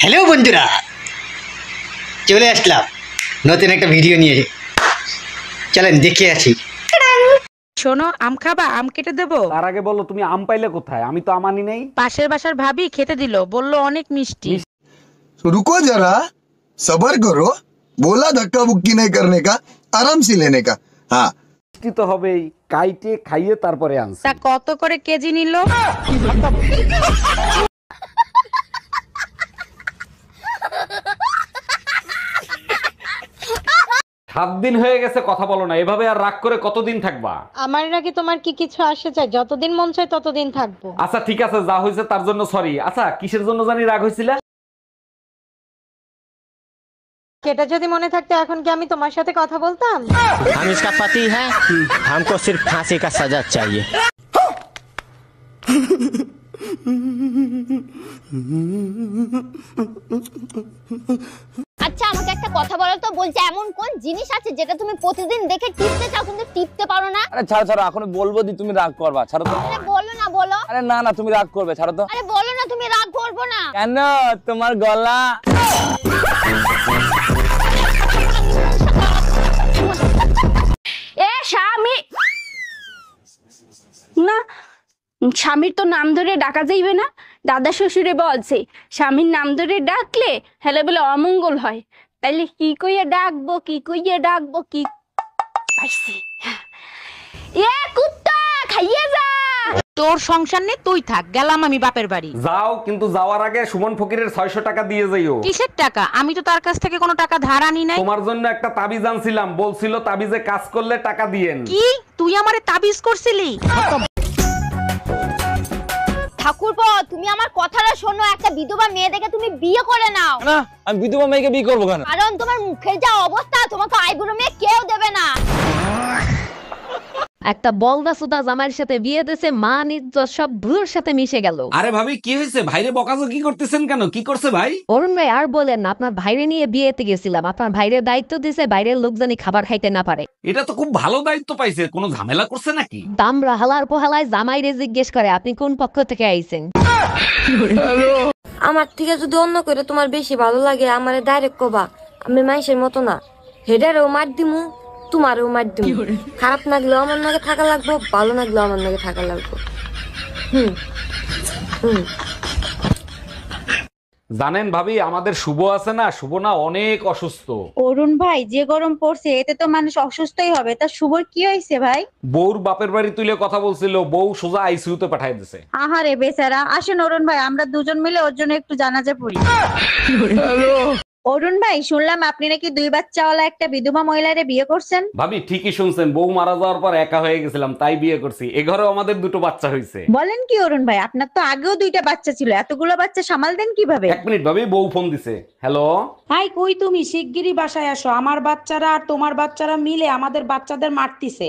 Hello বন্ধুরা, চলে আসলাম নতুন একটা ভিডিও নিয়ে। চলেন দেখে আসি। শোনো, আম খাবা? আম কেটে দেবো? তার আগে বলো তুমি আম পাইলে কোথায়? আমি তো আম আনি নাই। পাশের বাসার ভাবি খেতে দিল, বললো অনেক মিষ্টি। रुको जरा सबर करो, बोला धक्का बुक्की नहीं करने का, आराम से लेने का। हाँ মিষ্টি তো হবেই, কাইটে খাইয়ে তারপরে আনছি। তা কত করে কেজি নিল? 7 দিন হয়ে গেছে কথা বলো না, এভাবে আর রাগ করে কতদিন থাকবা? আমার নাকি তোমার কি কিছু আসে চাই? যতদিন মন চায় ততদিন থাকবো। আচ্ছা ঠিক আছে, যা হয়েছে তার জন্য সরি। আচ্ছা কিসের জন্য জানি রাগ হয়েছিল? সেটা যদি মনে থাকতো এখন কি আমি তোমার সাথে কথা বলতাম? हम इसका पति है, हमको सिर्फ फांसी का सजा चाहिए। আচ্ছা আমাকে একটা কথা বলো তো, বলছে এমন কোন জিনিস আছে যেটা তুমি প্রতিদিন দেখে টিপতে চাও কিন্তু টিপতে পারো না? আরে ছাড়ো ছাড়ো, এখন বলবো দি তুমি রাগ করবা, ছাড়ো তো। আরে বলো না, বলো। আরে না না, তুমি রাগ করবে, ছাড়ো তো। আরে বলো না, তুমি রাগ করবো না। কেন? তোমার গলা। এ স্বামী না, স্বামীর তো নাম ধরে ডাকা যাইবে না। দাদা শ্বশুরে বলছে স্বামীর নাম ধরে ডাকলে হেলে বলে অমঙ্গল হয়। তাইলে কি কইয়া ডাকবো, কি কইয়া ডাকবো, কি পাইছি? এ কুত্তা খাইয়ে যা। তোর সংসার নেই, তুই থাক, গেলাম আমি বাপের বাড়ি। যাও, কিন্তু যাওয়ার আগে সুমন ফকিরের 600 টাকা দিয়ে যাইও। কিসের টাকা? আমি তো তার কাছ থেকে কোনো টাকা ধার আনি নাই। তোমার জন্য একটা তাবিজ আনছিলাম, বলছিল তাবিজে কাজ করলে টাকা দিয়েন। কি তুই আমারে তাবিজ করছিলি? ঠাকুরপো, তুমি আমার কথাটা শোনো, একটা বিধবা মেয়ে দেখে তুমি বিয়ে করে নাও। না, আমি বিধবা মেয়েকে বিয়ে করবো কেন? কারণ তোমার মুখের যা অবস্থা, তোমাকে আইবুড়ো মেয়ে কেউ দেবে না। একটা বলদা সুদা জামাইয়ের সাথে বিয়ে দিয়েছে, মান ইজ্জত সব ধুলোর সাথে মিশে গেল। আরে ভাবি কি হয়েছে? ভাইরে বকাজকি করতেছেন কেন? কি করছে ভাই? অরুণ ভাই আর বলেন না, আপনার ভাইরে নিয়ে বিয়েতে গেছিলাম, আপনার ভাইরের দায়িত্ব দিয়েছে বাইরের লোক জানি খাবার খাইতে না পারে। এটা তো খুব ভালো দায়িত্ব পাইছে, কোনো ঝামেলা করছে নাকি? দামরা হালার পোহালায় জামাইরে জিজ্ঞেস করে আপনি কোন পক্ষ থেকে আইছেন। আমার থেকে যদি অন্য করে তোমার বেশি ভালো লাগে আমারে ডাইরেক্ট কবা, আমি মানুষের মতো না। হেডারেও মার দিমু, তোমারও মার দিমু। খারাপ লাগলেও আমার নাকি থাকা লাগবো, ভালো লাগলেও আমার নাকি থাকা লাগবো। জানেন ভাবি, আমাদের শুভ আছে না, শুভ না অনেক অসুস্থ। অরুণ ভাই, যে গরম পড়ছে এতে তো মানুষ অসুস্থই হবে। তা শুভর কি হয়েছে ভাই? বউর বাপের বাড়ি তুলে কথা বলছিল, বউ সোজা আইসিইউতে পাঠাই দিছে। আহারে বেচারা। আসেন অরুণ ভাই, আমরা দুজন মিলে ওর জন্য একটু জানাজা পড়ি। অরুণ ভাই, শুনলাম আপনি নাকি 2 বাচ্চাওয়ালা একটা বিধবা মহিলারে বিয়ে করছেন। ভাবি ঠিকই শুনছেন, বউ মারা যাওয়ার পর একা হয়ে গেছিলাম, তাই বিয়ে করছি। এ ঘরেও আমাদের 2টো বাচ্চা হয়েছে। বলেন কি অরুণ ভাই, আপনার তো আগেও 2টা বাচ্চা ছিল, এতগুলো বাচ্চা সামাল দেন কিভাবে? 1 মিনিট ভাবি, বউ ফোন দিছে। হ্যালো। হাই, কই তুমি? শিগগিরই বাসায় আসো, আমার বাচ্চারা আর তোমার বাচ্চারা মিলে আমাদের বাচ্চাদের মারতিছে।